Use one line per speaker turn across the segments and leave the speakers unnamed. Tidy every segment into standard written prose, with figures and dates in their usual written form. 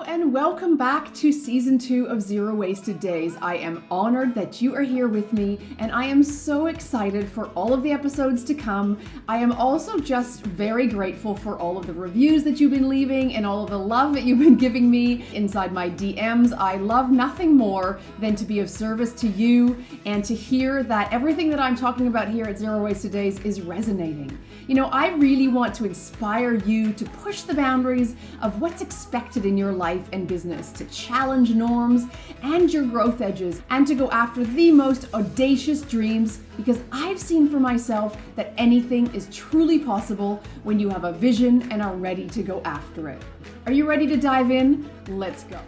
And welcome back to season 2 of Zero Wasted Days. I am honored that you are here with me, and I am so excited for all of the episodes to come. I am also just very grateful for all of the reviews that you've been leaving and all of the love that you've been giving me inside my DMs. I love nothing more than to be of service to you and to hear that everything that I'm talking about here at Zero Wasted Days is resonating. You know, I really want to inspire you to push the boundaries of what's expected in your life and business, to challenge norms and your growth edges, and to go after the most audacious dreams, because I've seen for myself that anything is truly possible when you have a vision and are ready to go after it. Are you ready to dive in? Let's go.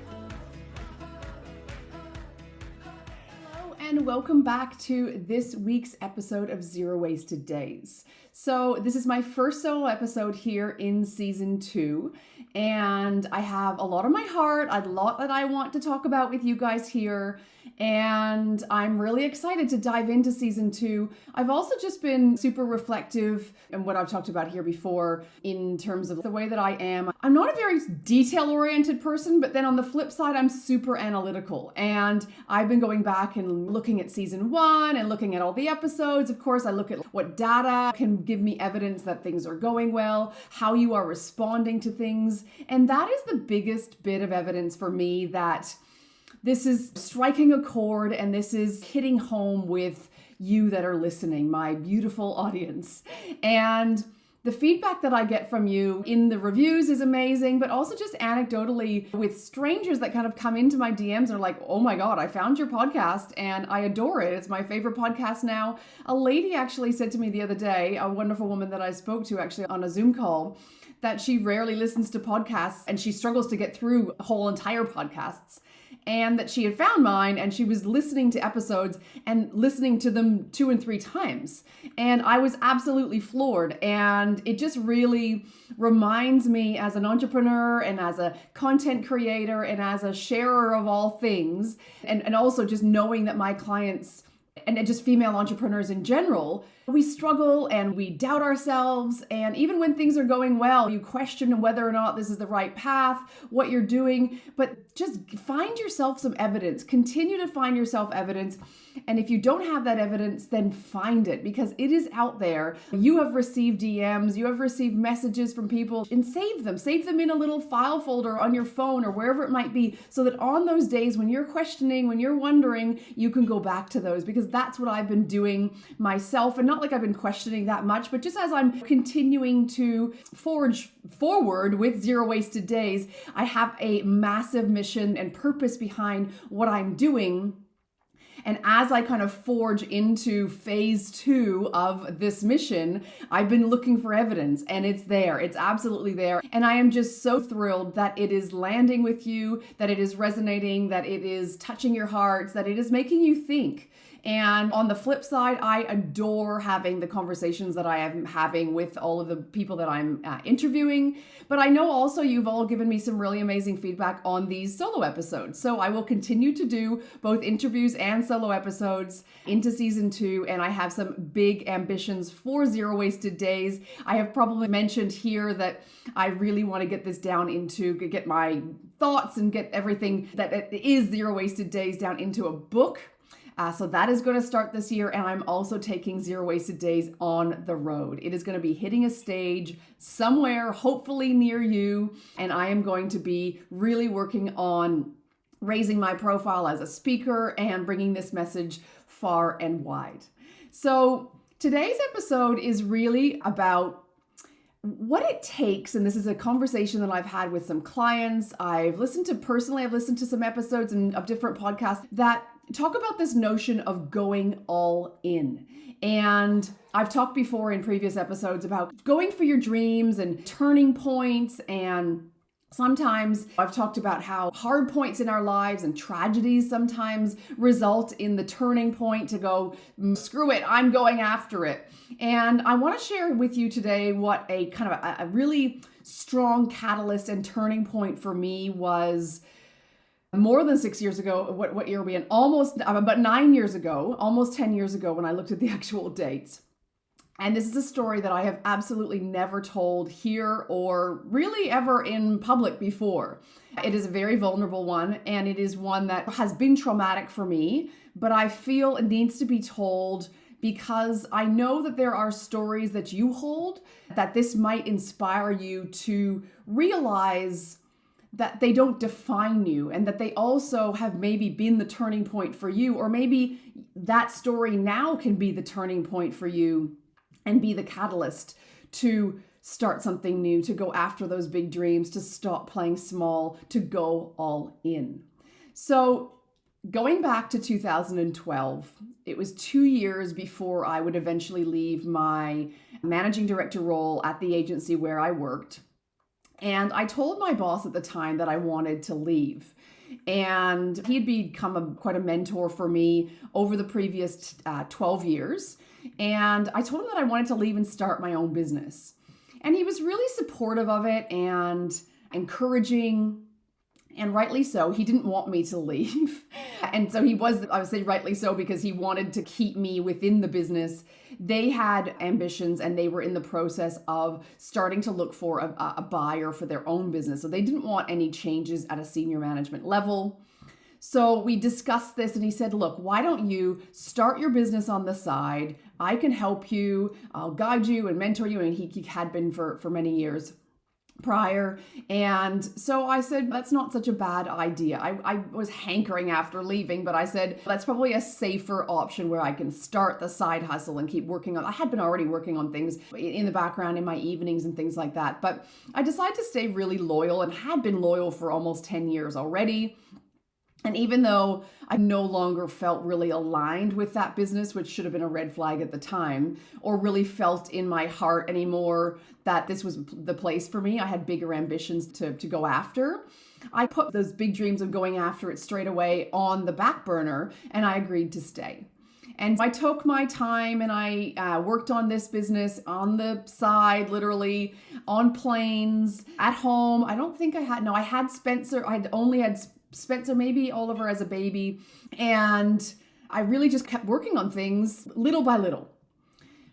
Hello and welcome back to this week's episode of Zero Wasted Days. So this is my first solo episode here in season 2, and I have a lot on my heart, a lot that I want to talk about with you guys here, and I'm really excited to dive into season 2. I've also just been super reflective and what I've talked about here before in terms of the way that I am. I'm not a very detail-oriented person, but then on the flip side, I'm super analytical, and I've been going back and looking at season 1 and looking at all the episodes. Of course, I look at what data can give me evidence that things are going well, how you are responding to things. And that is the biggest bit of evidence for me that this is striking a chord and this is hitting home with you that are listening, my beautiful audience. And the feedback that I get from you in the reviews is amazing, but also just anecdotally with strangers that kind of come into my DMs and are like, oh my God, I found your podcast and I adore it. It's my favorite podcast now. A lady actually said to me the other day, a wonderful woman that I spoke to actually on a Zoom call, that she rarely listens to podcasts and she struggles to get through whole entire podcasts. And that she had found mine and she was listening to episodes and listening to them 2 and 3 times. And I was absolutely floored. And it just really reminds me as an entrepreneur and as a content creator and as a sharer of all things, and also just knowing that my clients and just female entrepreneurs in general, we struggle and we doubt ourselves. And even when things are going well, you question whether or not this is the right path, what you're doing, but just find yourself some evidence, continue to find yourself evidence. And if you don't have that evidence, then find it, because it is out there. You have received DMs, you have received messages from people, and save them in a little file folder on your phone or wherever it might be, so that on those days when you're questioning, when you're wondering, you can go back to those, because that's what I've been doing myself. And not like I've been questioning that much, but just as I'm continuing to forge forward with Zero Wasted Days, I have a massive mission and purpose behind what I'm doing. And as I kind of forge into phase 2 of this mission, I've been looking for evidence, and it's there. It's absolutely there. And I am just so thrilled that it is landing with you, that it is resonating, that it is touching your hearts, that it is making you think. And on the flip side, I adore having the conversations that I am having with all of the people that I'm interviewing. But I know also you've all given me some really amazing feedback on these solo episodes. So I will continue to do both interviews and solo episodes into season 2. And I have some big ambitions for Zero Wasted Days. I have probably mentioned here that I really want to get this down into, get my thoughts and get everything that it is Zero Wasted Days down into a book. So that is going to start this year, and I'm also taking Zero Wasted Days on the road. It is going to be hitting a stage somewhere, hopefully near you, and I am going to be really working on raising my profile as a speaker and bringing this message far and wide. So today's episode is really about what it takes, and this is a conversation that I've had with some clients. I've listened to some episodes of different podcasts that talk about this notion of going all in. And I've talked before in previous episodes about going for your dreams and turning points, and sometimes I've talked about how hard points in our lives and tragedies sometimes result in the turning point to go, screw it, I'm going after it. And I want to share with you today what a kind of a really strong catalyst and turning point for me was more than 6 years ago. What year are we in? About 9 years ago, almost 10 years ago when I looked at the actual dates. And this is a story that I have absolutely never told here or really ever in public before. It is a very vulnerable one, and it is one that has been traumatic for me, but I feel it needs to be told because I know that there are stories that you hold that this might inspire you to realize that they don't define you and that they also have maybe been the turning point for you, or maybe that story now can be the turning point for you and be the catalyst to start something new, to go after those big dreams, to stop playing small, to go all in. So going back to 2012, it was 2 years before I would eventually leave my managing director role at the agency where I worked. And I told my boss at the time that I wanted to leave. And he'd become quite a mentor for me over the previous 12 years. And I told him that I wanted to leave and start my own business. And he was really supportive of it and encouraging, and rightly so. He didn't want me to leave. And so I would say rightly so, because he wanted to keep me within the business. They had ambitions and they were in the process of starting to look for a buyer for their own business. So they didn't want any changes at a senior management level. So we discussed this and he said, look, why don't you start your business on the side? I can help you. I'll guide you and mentor you. And he had been for many years prior. And so I said, that's not such a bad idea. I was hankering after leaving, but I said, that's probably a safer option where I can start the side hustle and keep working on. I had been already working on things in the background in my evenings and things like that. But I decided to stay really loyal and had been loyal for almost 10 years already. And even though I no longer felt really aligned with that business, which should have been a red flag at the time, or really felt in my heart anymore that this was the place for me, I had bigger ambitions to go after. I put those big dreams of going after it straight away on the back burner, and I agreed to stay. And I took my time and I worked on this business on the side, literally on planes, at home. I had Spencer. I only had Spencer, maybe Oliver as a baby. And I really just kept working on things little by little.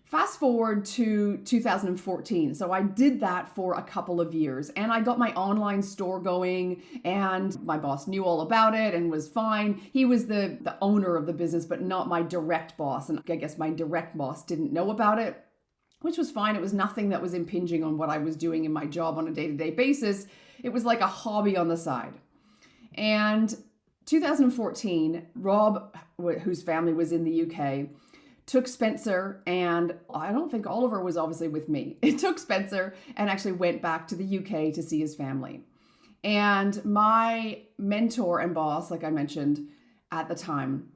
Fast forward to 2014. So I did that for a couple of years and I got my online store going, and my boss knew all about it and was fine. He was the owner of the business, but not my direct boss. And I guess my direct boss didn't know about it, which was fine. It was nothing that was impinging on what I was doing in my job on a day-to-day basis. It was like a hobby on the side. And 2014, Rob, whose family was in the UK, took Spencer, and I don't think Oliver was obviously with me. It took Spencer and actually went back to the UK to see his family. And my mentor and boss, like I mentioned at the time,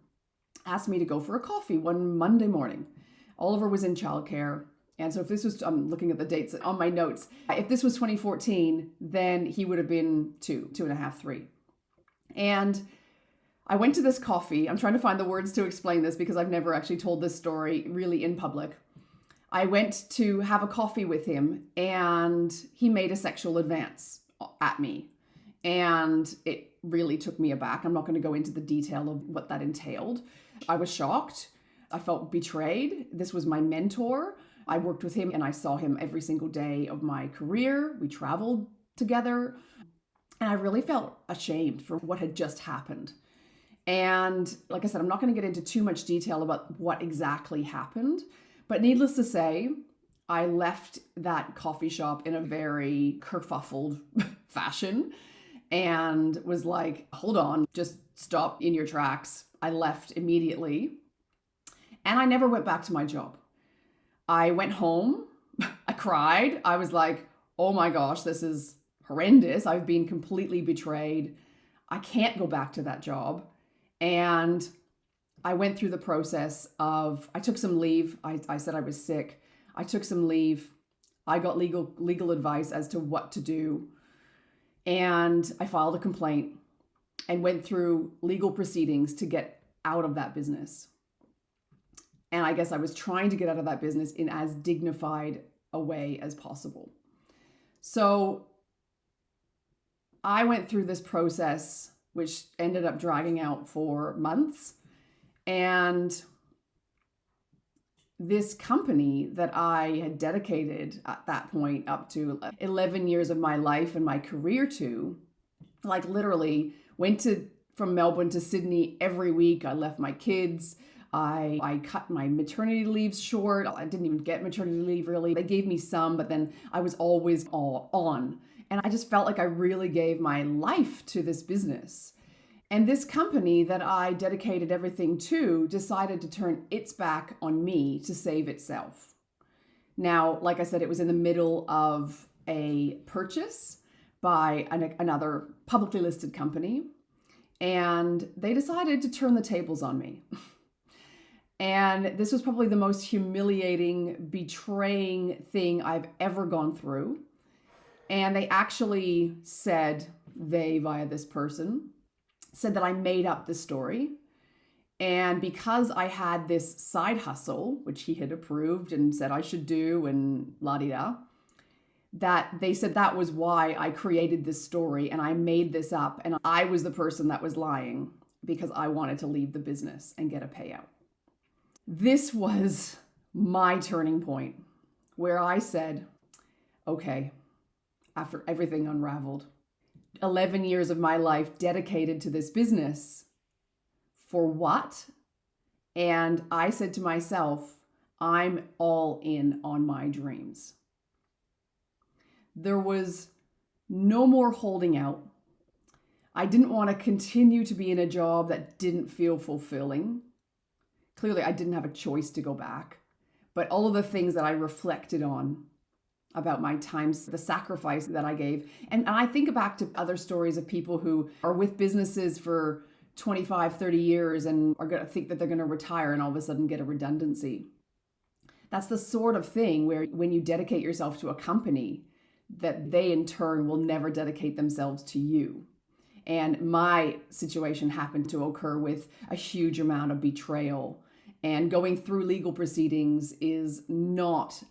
asked me to go for a coffee one Monday morning. Oliver was in childcare. And so if this was, I'm looking at the dates on my notes, if this was 2014, then he would have been 2.5, 3. And I went to this coffee. I'm trying to find the words to explain this because I've never actually told this story really in public. I went to have a coffee with him and he made a sexual advance at me. And it really took me aback. I'm not going to go into the detail of what that entailed. I was shocked. I felt betrayed. This was my mentor. I worked with him and I saw him every single day of my career. We traveled together. And I really felt ashamed for what had just happened. And like I said, I'm not going to get into too much detail about what exactly happened. But needless to say, I left that coffee shop in a very kerfuffled fashion and was like, hold on, just stop in your tracks. I left immediately. And I never went back to my job. I went home. I cried. I was like, oh my gosh, this is horrendous. I've been completely betrayed. I can't go back to that job. And I went through the process of, I took some leave. I said I was sick. I took some leave. I got legal advice as to what to do. And I filed a complaint and went through legal proceedings to get out of that business. And I guess I was trying to get out of that business in as dignified a way as possible. So I went through this process, which ended up dragging out for months. And this company that I had dedicated at that point up to 11 years of my life and my career to, like literally went from Melbourne to Sydney every week. I left my kids. I cut my maternity leaves short. I didn't even get maternity leave really. They gave me some, but then I was always all on. And I just felt like I really gave my life to this business. And this company that I dedicated everything to decided to turn its back on me to save itself. Now, like I said, it was in the middle of a purchase by another publicly listed company. And they decided to turn the tables on me. And this was probably the most humiliating, betraying thing I've ever gone through. And they actually said, via this person, said that I made up the story. And because I had this side hustle, which he had approved and said I should do and la-di-da, that they said that was why I created this story and I made this up. And I was the person that was lying because I wanted to leave the business and get a payout. This was my turning point where I said, okay, after everything unraveled, 11 years of my life dedicated to this business, for what? And I said to myself, I'm all in on my dreams. There was no more holding out. I didn't want to continue to be in a job that didn't feel fulfilling. Clearly, I didn't have a choice to go back. But all of the things that I reflected on about my times, the sacrifice that I gave. And I think back to other stories of people who are with businesses for 25, 30 years and are going to think that they're going to retire and all of a sudden get a redundancy. That's the sort of thing where when you dedicate yourself to a company, that they in turn will never dedicate themselves to you. And my situation happened to occur with a huge amount of betrayal. And going through legal proceedings is not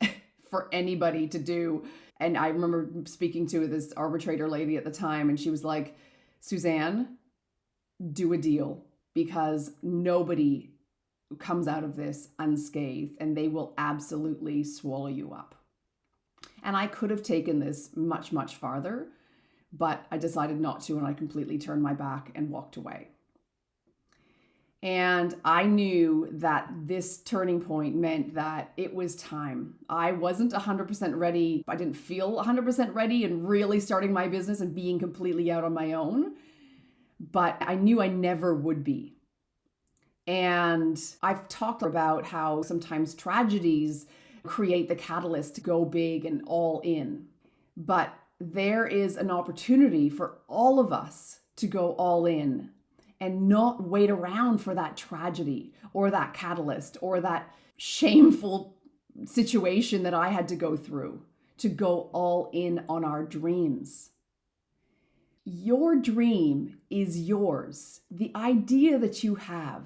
for anybody to do. And I remember speaking to this arbitrator lady at the time, and she was like, Suzanne, do a deal because nobody comes out of this unscathed and they will absolutely swallow you up. And I could have taken this much, much farther, but I decided not to, and I completely turned my back and walked away. And I knew that this turning point meant that it was time. I wasn't 100% ready. I didn't feel 100% ready and really starting my business and being completely out on my own, but I knew I never would be. And I've talked about how sometimes tragedies create the catalyst to go big and all in. But there is an opportunity for all of us to go all in and not wait around for that tragedy or that catalyst or that shameful situation that I had to go through, to go all in on our dreams. Your dream is yours. The idea that you have,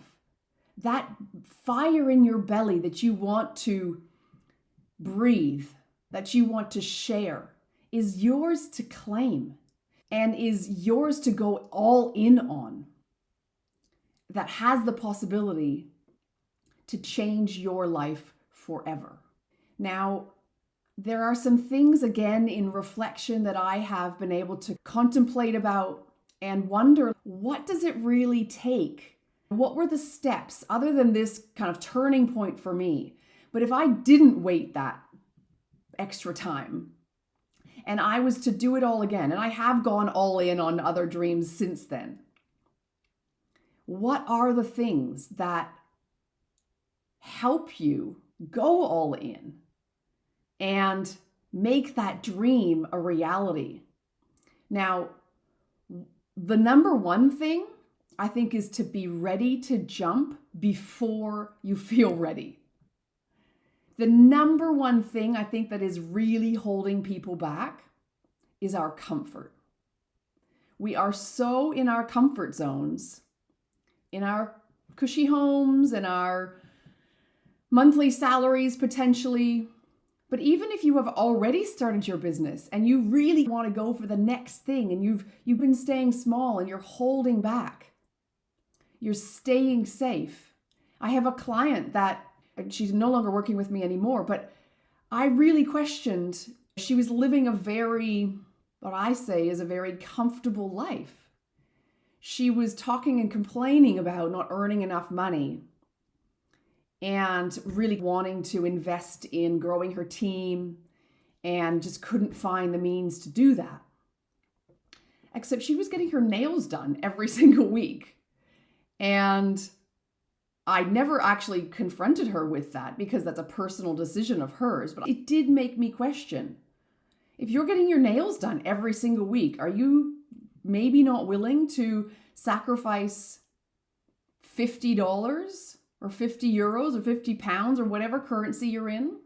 that fire in your belly that you want to breathe, that you want to share, is yours to claim and is yours to go all in on. That has the possibility to change your life forever. Now, there are some things again in reflection that I have been able to contemplate about and wonder, what does it really take? What were the steps other than this kind of turning point for me? But if I didn't wait that extra time and I was to do it all again, and I have gone all in on other dreams since then, what are the things that help you go all in and make that dream a reality? Now, the number one thing I think is to be ready to jump before you feel ready. The number one thing I think that is really holding people back is our comfort. We are so in our comfort zones, in our cushy homes and our monthly salaries potentially. But even if you have already started your business and you really want to go for the next thing and you've been staying small and you're holding back, you're staying safe. I have a client that She's no longer working with me anymore, but I really questioned. She was living what I say is a very comfortable life. She was talking and complaining about not earning enough money and really wanting to invest in growing her team and just couldn't find the means to do that. Except she was getting her nails done every single week. And I never actually confronted her with that because that's a personal decision of hers, but it did make me question. If you're getting your nails done every single week, are you maybe not willing to sacrifice $50 or 50 euros or 50 pounds or whatever currency you're in?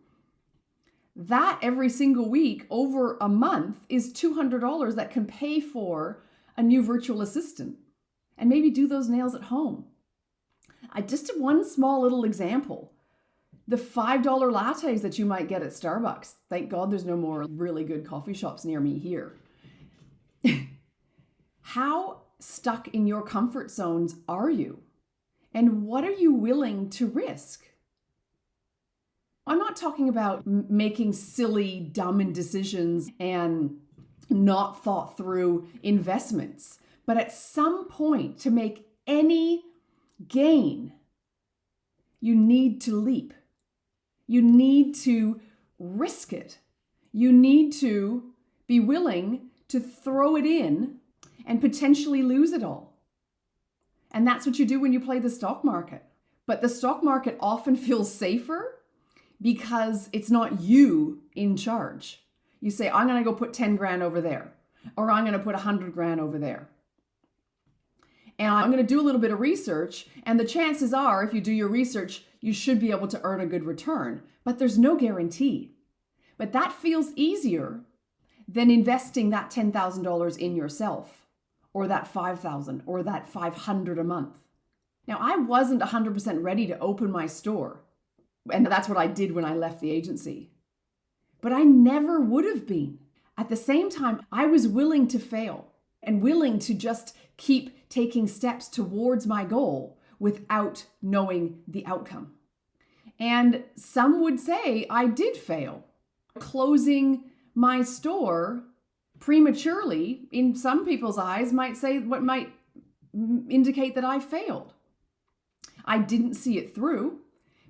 That every single week over a month is $200 that can pay for a new virtual assistant and maybe do those nails at home. I just did one small little example. The $5 lattes that you might get at Starbucks. Thank God there's no more really good coffee shops near me here. How stuck in your comfort zones are you? And what are you willing to risk? I'm not talking about making silly, dumb decisions and not thought through investments, but at some point to make any gain, you need to leap. You need to risk it. You need to be willing to throw it in and potentially lose it all. And that's what you do when you play the stock market. But the stock market often feels safer because it's not you in charge. You say, I'm going to go put 10 grand over there, or I'm going to put 100 grand over there. And I'm going to do a little bit of research. And the chances are, if you do your research, you should be able to earn a good return. But there's no guarantee. But that feels easier than investing that $10,000 in yourself, or that $5,000, or that $500 a month. Now, I wasn't 100% ready to open my store. And that's what I did when I left the agency. But I never would have been. At the same time, I was willing to fail and willing to just keep taking steps towards my goal without knowing the outcome. And some would say I did fail. Closing my store prematurely, in some people's eyes, might indicate that I failed. I didn't see it through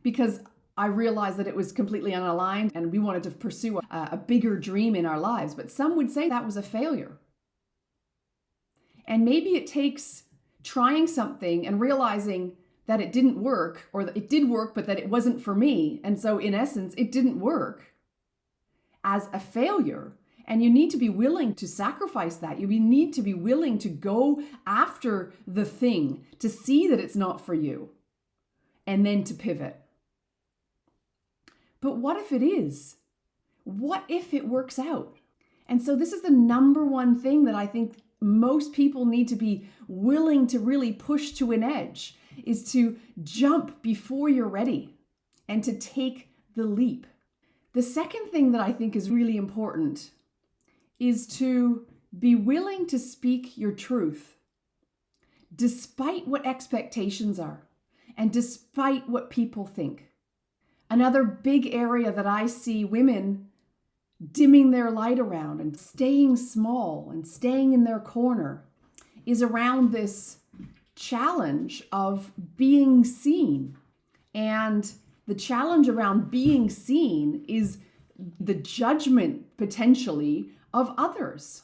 because I realized that it was completely unaligned and we wanted to pursue a bigger dream in our lives. But some would say that was a failure. And maybe it takes trying something and realizing that it didn't work, or that it did work, but that it wasn't for me. And so in essence, it didn't work, as a failure. And you need to be willing to sacrifice that. You need to be willing to go after the thing, to see that it's not for you, and then to pivot. But what if it is? What if it works out? And so this is the number one thing that I think most people need to be willing to really push to an edge, is to jump before you're ready and to take the leap. The second thing that I think is really important is to be willing to speak your truth, despite what expectations are and despite what people think. Another big area that I see women dimming their light around and staying small and staying in their corner is around this challenge of being seen. And the challenge around being seen is the judgment, potentially, of others.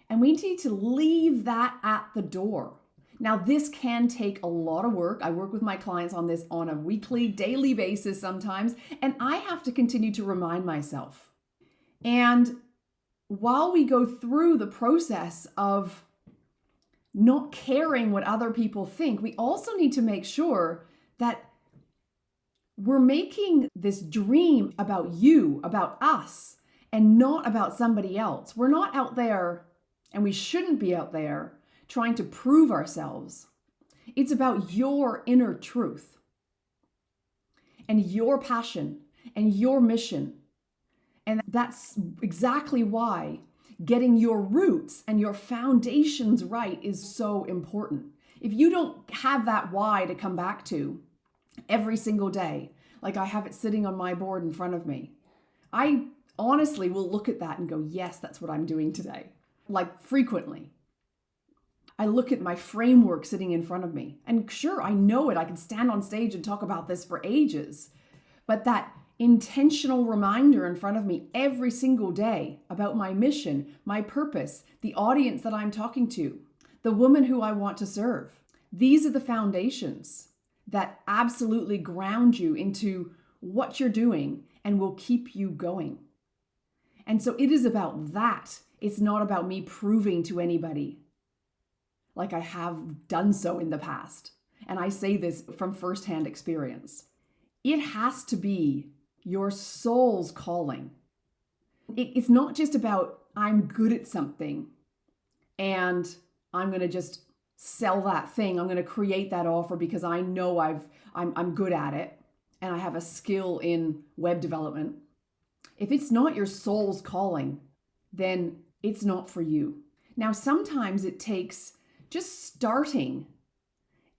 And we need to leave that at the door. Now, this can take a lot of work. I work with my clients on this on a weekly, daily basis sometimes, and I have to continue to remind myself. And while we go through the process of not caring what other people think, we also need to make sure that we're making this dream about you, about us, and not about somebody else. We're not out there, and we shouldn't be out there, trying to prove ourselves. It's about your inner truth and your passion and your mission. And that's exactly why getting your roots and your foundations right is so important. If you don't have that why to come back to every single day, Like I have it sitting on my board in front of me. I honestly will look at that and go, yes, that's what I'm doing today. Like frequently. I look at my framework sitting in front of me. And sure, I know it. I can stand on stage and talk about this for ages. But that intentional reminder in front of me every single day about my mission, my purpose, the audience that I'm talking to, the woman who I want to serve. These are the foundations that absolutely ground you into what you're doing and will keep you going. And so it is about that. It's not about me proving to anybody like I have done so in the past. And I say this from firsthand experience. It has to be your soul's calling. It's not just about I'm good at something and I'm going to just sell that thing. I'm going to create that offer because I know I'm good at it and I have a skill in web development. If it's not your soul's calling, then it's not for you. Now, sometimes it takes just starting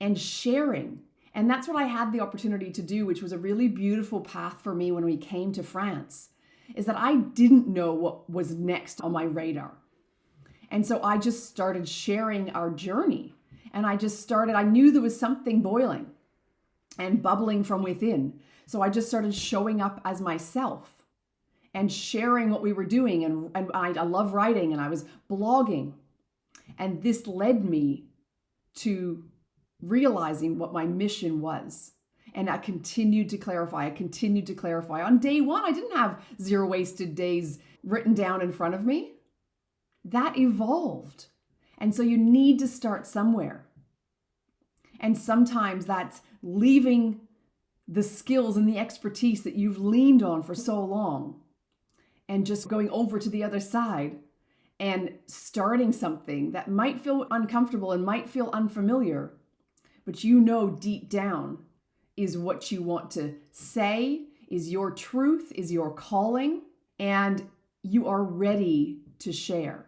and sharing. And that's what I had the opportunity to do, which was a really beautiful path for me when we came to France, is that I didn't know what was next on my radar. And so I just started sharing our journey. And I knew there was something boiling and bubbling from within. So I just started showing up as myself and sharing what we were doing. And I love writing and I was blogging. And this led me to realizing what my mission was. And I continued to clarify. On day one, I didn't have 0 wasted days written down in front of me. That evolved. And so you need to start somewhere. And sometimes that's leaving the skills and the expertise that you've leaned on for so long and just going over to the other side and starting something that might feel uncomfortable and might feel unfamiliar, but you know deep down is what you want to say, is your truth, is your calling, and you are ready to share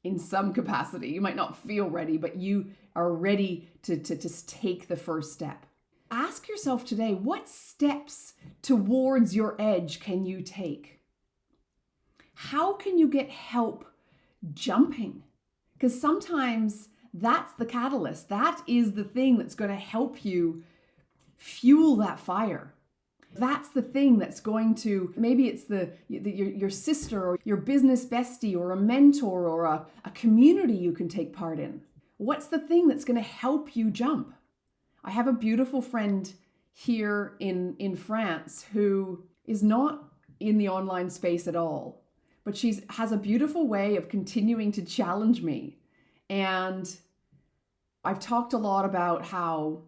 in some capacity. You might not feel ready, but you are ready to just take the first step. Ask yourself today, what steps towards your edge can you take? How can you get help jumping? Because sometimes that's the catalyst. That is the thing that's going to help you fuel that fire. That's the thing that's going to, maybe it's your sister or your business bestie or a mentor or a community you can take part in. What's the thing that's going to help you jump? I have a beautiful friend here in France who is not in the online space at all, but she has a beautiful way of continuing to challenge me. And I've talked a lot about how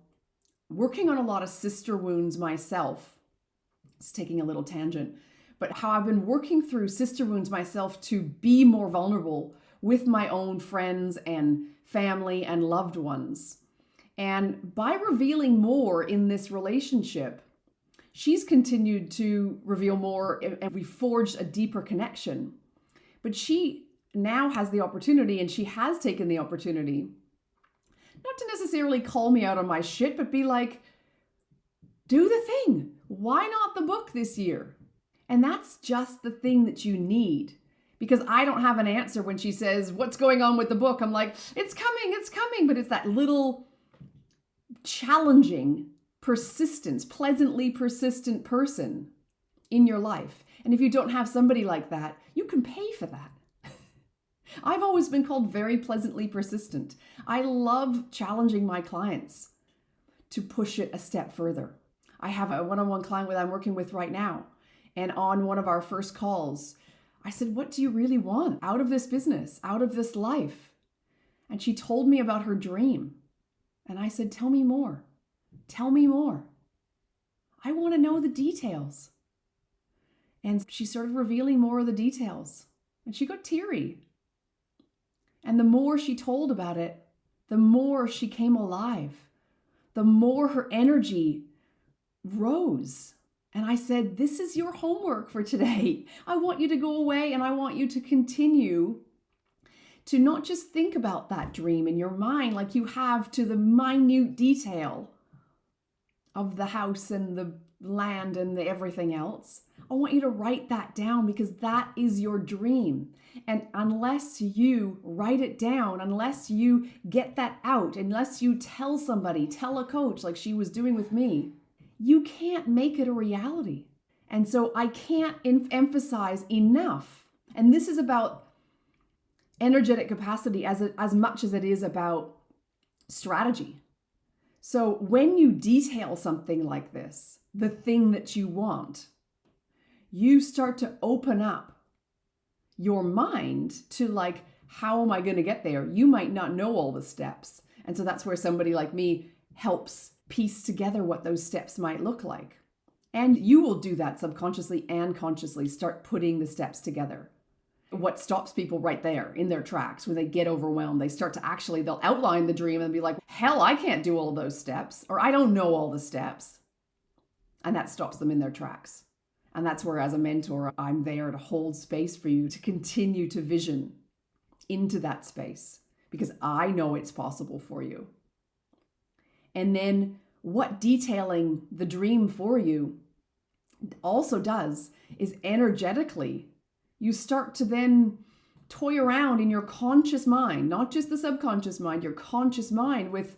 working on a lot of sister wounds myself, it's taking a little tangent, but how I've been working through sister wounds myself to be more vulnerable with my own friends and family and loved ones. And by revealing more in this relationship, she's continued to reveal more and we forged a deeper connection. But she now has the opportunity, and she has taken the opportunity, not to necessarily call me out on my shit, but be like, do the thing. Why not the book this year? And that's just the thing that you need. Because I don't have an answer when she says, what's going on with the book? I'm like, it's coming. But it's that little challenging persistence, pleasantly persistent person in your life. And if you don't have somebody like that, you can pay for that. I've always been called very pleasantly persistent. I love challenging my clients to push it a step further. I have a one-on-one client that I'm working with right now. And on one of our first calls, I said, what do you really want out of this business, out of this life? And she told me about her dream. And I said, tell me more. Tell me more. I want to know the details. And she started revealing more of the details. And she got teary. And the more she told about it, the more she came alive. The more her energy rose. And I said, this is your homework for today. I want you to go away and I want you to continue to not just think about that dream in your mind like you have to the minute detail of the house and the land and everything else. I want you to write that down because that is your dream. And unless you write it down, unless you get that out, unless you tell somebody, tell a coach like she was doing with me, you can't make it a reality. And so I can't emphasize enough. And this is about energetic capacity as much as it is about strategy. So when you detail something like this, the thing that you want, you start to open up your mind to like, how am I going to get there? You might not know all the steps. And so that's where somebody like me helps piece together what those steps might look like. And you will do that subconsciously and consciously, start putting the steps together. What stops people right there in their tracks when they get overwhelmed, they start to they'll outline the dream and be like, hell, I can't do all those steps, or I don't know all the steps. And that stops them in their tracks. And that's where, as a mentor, I'm there to hold space for you to continue to vision into that space because I know it's possible for you. And then what detailing the dream for you also does is energetically, you start to then toy around in your conscious mind, not just the subconscious mind, your conscious mind with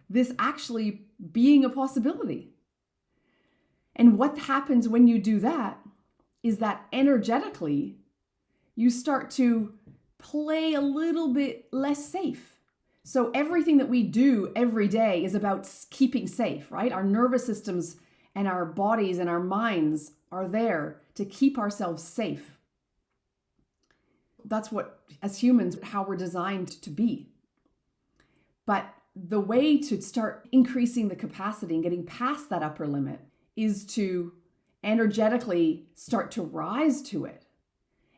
this actually being a possibility. And what happens when you do that is that energetically, you start to play a little bit less safe. So everything that we do every day is about keeping safe, right? Our nervous systems and our bodies and our minds are there to keep ourselves safe. That's what, as humans, how we're designed to be. But the way to start increasing the capacity and getting past that upper limit is to energetically start to rise to it.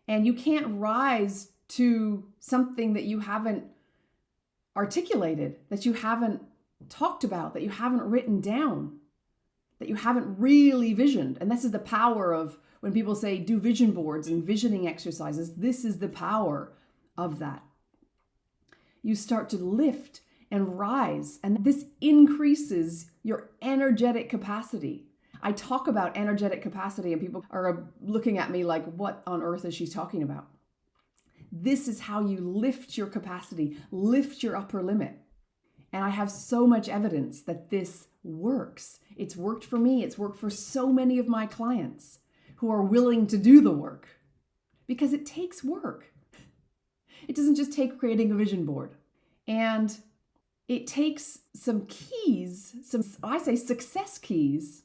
And you can't rise to something that you haven't articulated, that you haven't talked about, that you haven't written down, that you haven't really visioned. And this is the power of when people say do vision boards and visioning exercises. This is the power of that. You start to lift and rise, and this increases your energetic capacity. I talk about energetic capacity and people are looking at me like, what on earth is she talking about? This is how you lift your capacity, lift your upper limit. And I have so much evidence that this works. It's worked for me. It's worked for so many of my clients who are willing to do the work because it takes work. It doesn't just take creating a vision board. And it takes some keys, I say success keys.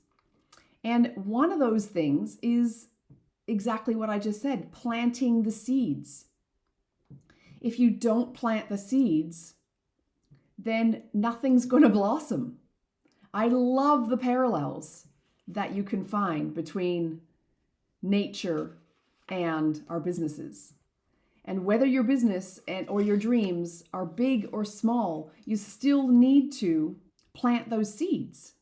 And one of those things is exactly what I just said, planting the seeds. If you don't plant the seeds, then nothing's going to blossom. I love the parallels that you can find between nature and our businesses. And whether your business or your dreams are big or small, you still need to plant those seeds.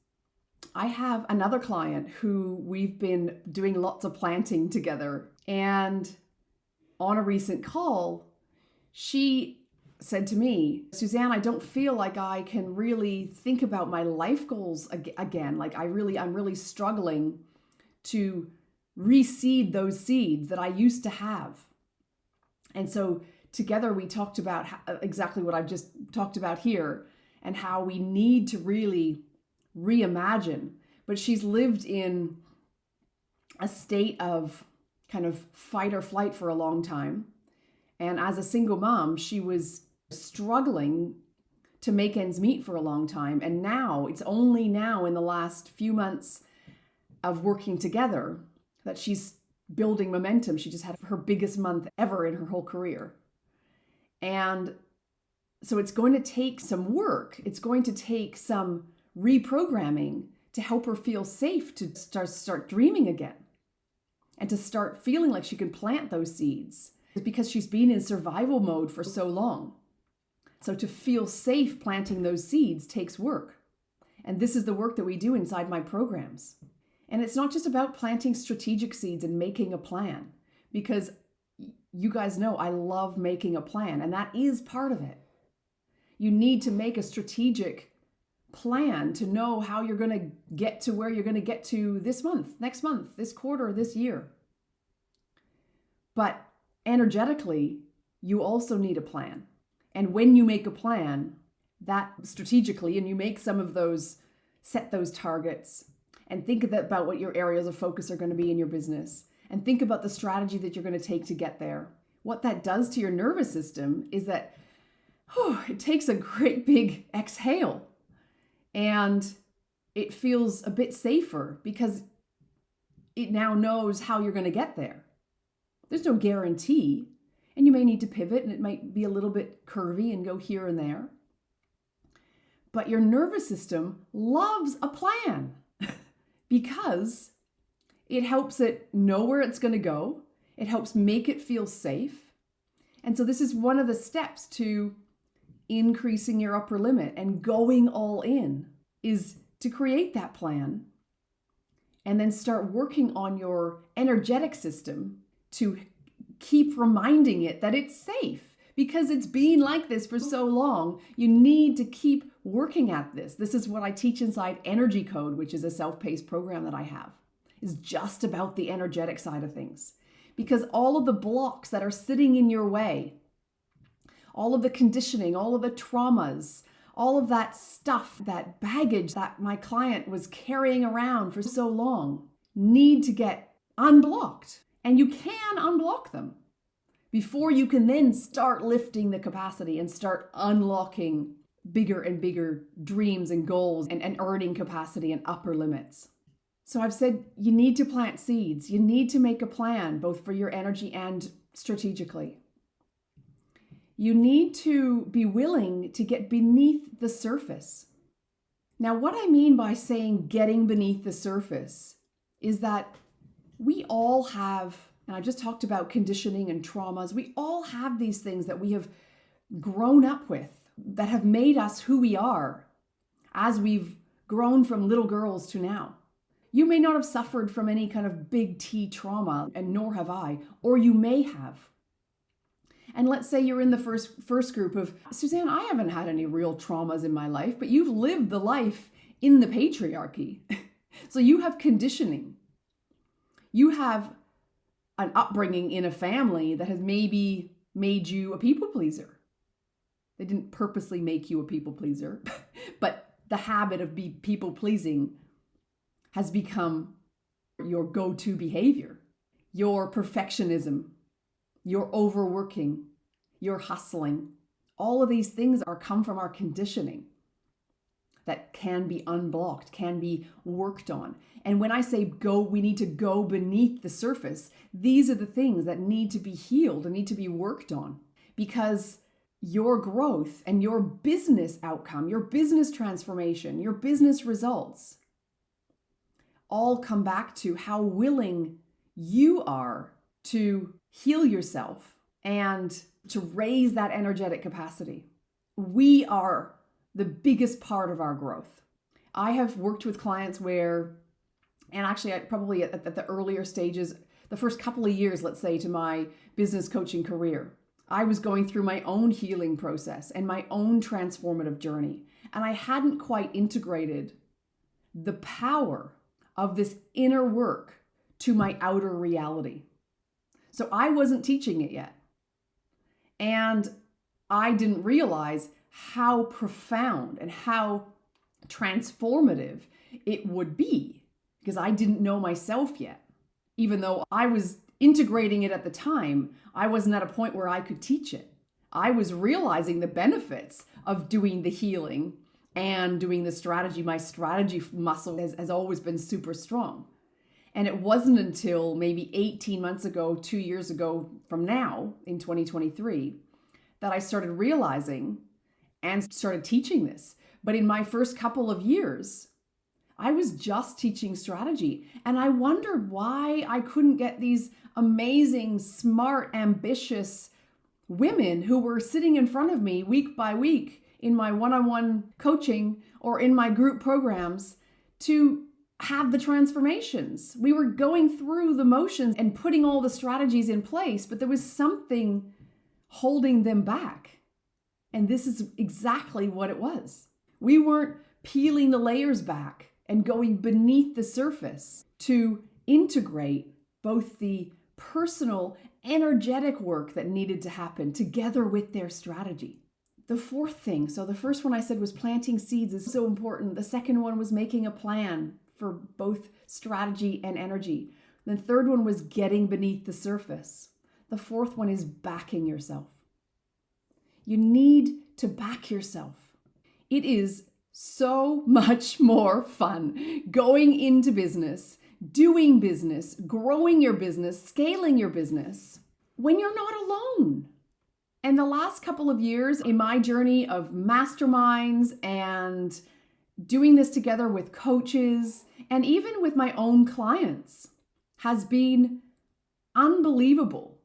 I have another client who we've been doing lots of planting together. And on a recent call, she said to me, Suzanne, I don't feel like I can really think about my life goals again. Like I'm really struggling to reseed those seeds that I used to have. And so together we talked about exactly what I've just talked about here and how we need to really reimagine. But she's lived in a state of kind of fight or flight for a long time. And as a single mom, she was struggling to make ends meet for a long time. And now, it's only now in the last few months of working together that she's building momentum. She just had her biggest month ever in her whole career. And so it's going to take some work. It's going to take some reprogramming to help her feel safe to start dreaming again and to start feeling like she can plant those seeds because she's been in survival mode for so long. So to feel safe planting those seeds takes work. And this is the work that we do inside my programs. And it's not just about planting strategic seeds and making a plan, because you guys know I love making a plan, and that is part of it. You need to make a strategic plan to know how you're going to get to where you're going to get to this month, this quarter, this year. But energetically, you also need a plan. And when you make a plan, that strategically, and you make some of those, set those targets, and think about what your areas of focus are going to be in your business, and think about the strategy that you're going to take to get there. What that does to your nervous system is that it takes a great big exhale, and it feels a bit safer because it now knows how you're going to get there. There's no guarantee, and you may need to pivot, and it might be a little bit curvy and go here and there. But your nervous system loves a plan because it helps it know where it's going to go. It helps make it feel safe. And so this is one of the steps to increasing your upper limit and going all in, is to create that plan and then start working on your energetic system to keep reminding it that it's safe, because it's been like this for so long. You need to keep working at this. This is what I teach inside Energy Code, which is a self-paced program that I have. Is just about the energetic side of things. Because all of the blocks that are sitting in your way, all of the conditioning, all of the traumas, all of that stuff, that baggage that my client was carrying around for so long, need to get unblocked. And you can unblock them before you can then start lifting the capacity and start unlocking bigger and bigger dreams and goals and earning capacity and upper limits. So I've said you need to plant seeds. You need to make a plan, both for your energy and strategically. You need to be willing to get beneath the surface. Now, what I mean by saying getting beneath the surface is that we all have, and I just talked about conditioning and traumas, we all have these things that we have grown up with that have made us who we are as we've grown from little girls to now. You may not have suffered from any kind of big T trauma, and nor have I, or you may have. And let's say you're in the first group of, Suzanne, I haven't had any real traumas in my life, but you've lived the life in the patriarchy. So you have conditioning. You have an upbringing in a family that has maybe made you a people pleaser. They didn't purposely make you a people pleaser, but the habit of people pleasing has become your go-to behavior. Your perfectionism, your overworking, your hustling, all of these things come from our conditioning that can be unblocked, can be worked on. And when I say we need to go beneath the surface, these are the things that need to be healed and need to be worked on, because your growth and your business outcome, your business transformation, your business results all come back to how willing you are to heal yourself and to raise that energetic capacity. We are the biggest part of our growth. I have worked with clients where, and actually probably at the earlier stages, the first couple of years, let's say, to my business coaching career, I was going through my own healing process and my own transformative journey. And I hadn't quite integrated the power of this inner work to my outer reality. So I wasn't teaching it yet. And I didn't realize how profound and how transformative it would be, because I didn't know myself yet. Even though I was integrating it at the time, I wasn't at a point where I could teach it. I was realizing the benefits of doing the healing and doing the strategy. My strategy muscle has always been super strong. And it wasn't until maybe 18 months ago, 2 years ago from now, in 2023, that I started realizing and started teaching this. But in my first couple of years, I was just teaching strategy. And I wondered why I couldn't get these amazing, smart, ambitious women who were sitting in front of me week by week in my one-on-one coaching or in my group programs to have the transformations. We were going through the motions and putting all the strategies in place, but there was something holding them back. And this is exactly what it was. We weren't peeling the layers back and going beneath the surface to integrate both the personal, energetic work that needed to happen together with their strategy. The fourth thing, so the first one I said was planting seeds is so important. The second one was making a plan for both strategy and energy. The third one was getting beneath the surface. The fourth one is backing yourself. You need to back yourself. It is so much more fun going into business, doing business, growing your business, scaling your business when you're not alone. And the last couple of years in my journey of masterminds and doing this together with coaches and even with my own clients has been unbelievable,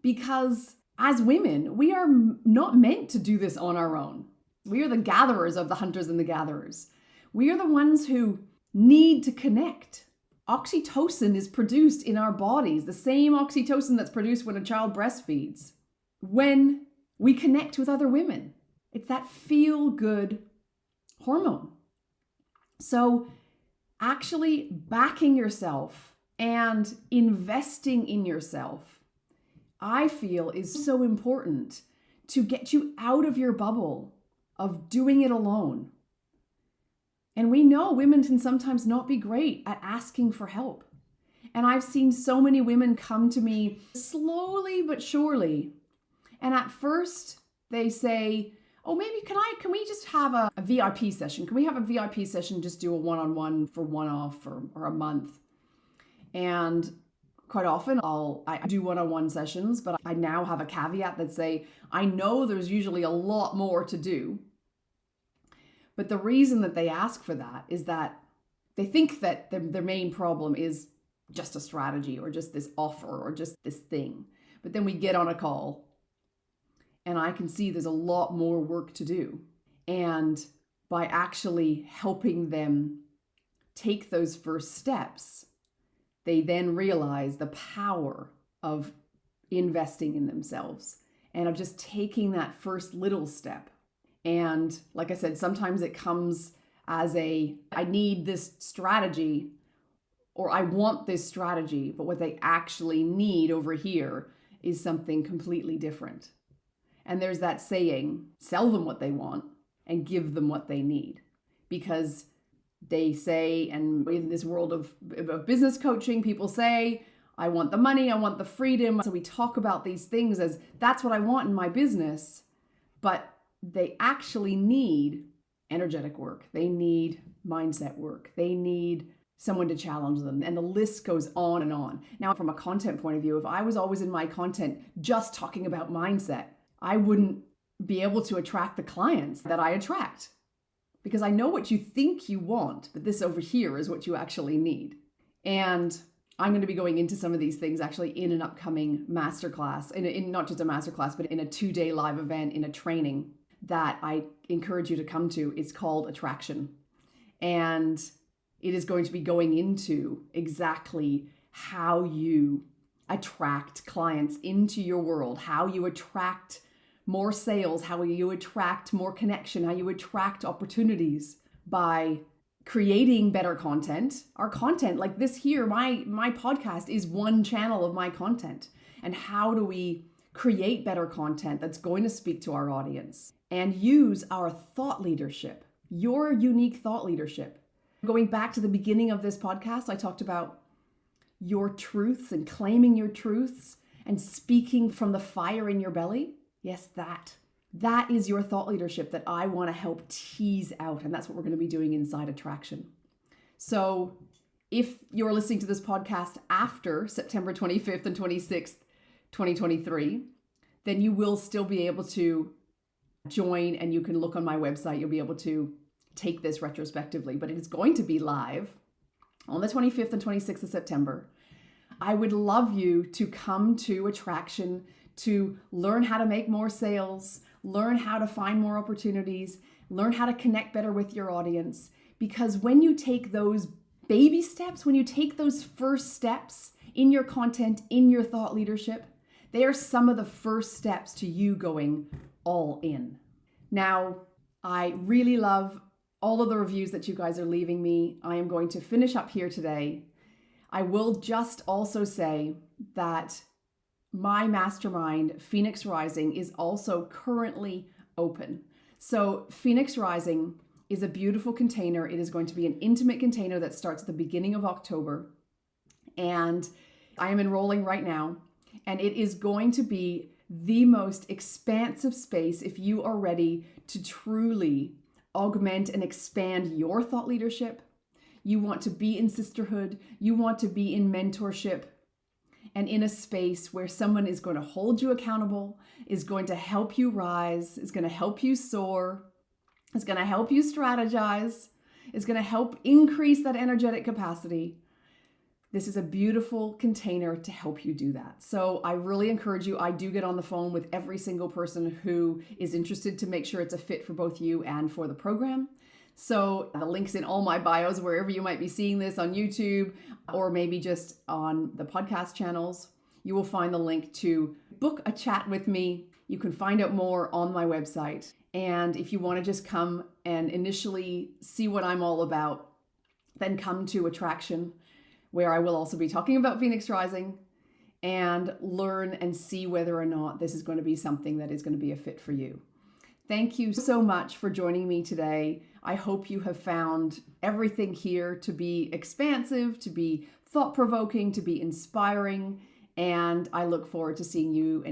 because as women, we are not meant to do this on our own. We are the gatherers of the hunters and the gatherers. We are the ones who need to connect. Oxytocin is produced in our bodies, the same oxytocin that's produced when a child breastfeeds, when we connect with other women. It's that feel-good hormone. So actually backing yourself and investing in yourself, I feel, is so important to get you out of your bubble of doing it alone. And we know women can sometimes not be great at asking for help. And I've seen so many women come to me slowly but surely. And at first they say, oh, maybe can we just have a VIP session? Can we have a VIP session, just do a one-on-one for one-off or a month? And quite often I do one-on-one sessions, but I now have a caveat that say, I know there's usually a lot more to do. But the reason that they ask for that is that they think that their main problem is just a strategy or just this offer or just this thing. But then we get on a call and I can see there's a lot more work to do. And by actually helping them take those first steps, they then realize the power of investing in themselves and of just taking that first little step. And like I said, sometimes it comes as I need this strategy or I want this strategy, but what they actually need over here is something completely different. And there's that saying, sell them what they want and give them what they need. Because they say, and in this world of business coaching, people say, I want the money, I want the freedom. So we talk about these things as that's what I want in my business, but they actually need energetic work. They need mindset work. They need someone to challenge them. And the list goes on and on. Now, from a content point of view, if I was always in my content just talking about mindset, I wouldn't be able to attract the clients that I attract, because I know what you think you want, but this over here is what you actually need. And I'm going to be going into some of these things actually in an upcoming masterclass, in not just a masterclass, but in a 2-day live event, in a training that I encourage you to come to. It's called Attraction. And it is going to be going into exactly how you attract clients into your world, how you attract more sales, how you attract more connection, how you attract opportunities by creating better content. Our content, like this here, my podcast is one channel of my content. And how do we create better content that's going to speak to our audience and use our thought leadership, your unique thought leadership? Going back to the beginning of this podcast, I talked about your truths and claiming your truths and speaking from the fire in your belly. Yes, that is your thought leadership that I want to help tease out. And that's what we're going to be doing inside Attraction. So if you're listening to this podcast after September 25th and 26th, 2023, then you will still be able to join, and you can look on my website. You'll be able to take this retrospectively, but it is going to be live on the 25th and 26th of September. I would love you to come to Attraction to learn how to make more sales, learn how to find more opportunities, learn how to connect better with your audience. Because when you take those baby steps, when you take those first steps in your content, in your thought leadership, they are some of the first steps to you going all in. Now, I really love all of the reviews that you guys are leaving me. I am going to finish up here today. I will just also say that my mastermind, Phoenix Rising, is also currently open. So Phoenix Rising is a beautiful container. It is going to be an intimate container that starts at the beginning of October. And I am enrolling right now. And it is going to be the most expansive space if you are ready to truly augment and expand your thought leadership. You want to be in sisterhood. You want to be in mentorship and in a space where someone is going to hold you accountable, is going to help you rise, is going to help you soar, is going to help you strategize, is going to help increase that energetic capacity. This is a beautiful container to help you do that. So I really encourage you. I do get on the phone with every single person who is interested to make sure it's a fit for both you and for the program. So the link's in all my bios, wherever you might be seeing this on YouTube or maybe just on the podcast channels. You will find the link to book a chat with me. You can find out more on my website. And if you want to just come and initially see what I'm all about, then come to Attraction, where I will also be talking about Phoenix Rising, and learn and see whether or not this is going to be something that is going to be a fit for you. Thank you so much for joining me today. I hope you have found everything here to be expansive, to be thought-provoking, to be inspiring, and I look forward to seeing you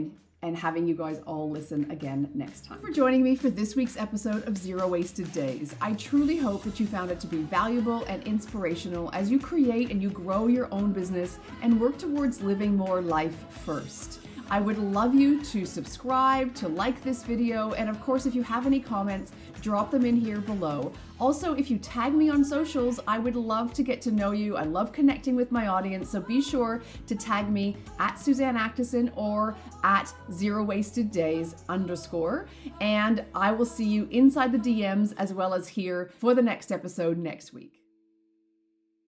and having you guys all listen again next time. Thank you for joining me for this week's episode of Zero Wasted Days. I truly hope that you found it to be valuable and inspirational as you create and you grow your own business and work towards living more life first. I would love you to subscribe, to like this video, and of course, if you have any comments, drop them in here below. Also, if you tag me on socials, I would love to get to know you. I love connecting with my audience, so be sure to tag me at Suzanne Actison or at @ZeroWastedDays_, and I will see you inside the DMs as well as here for the next episode next week.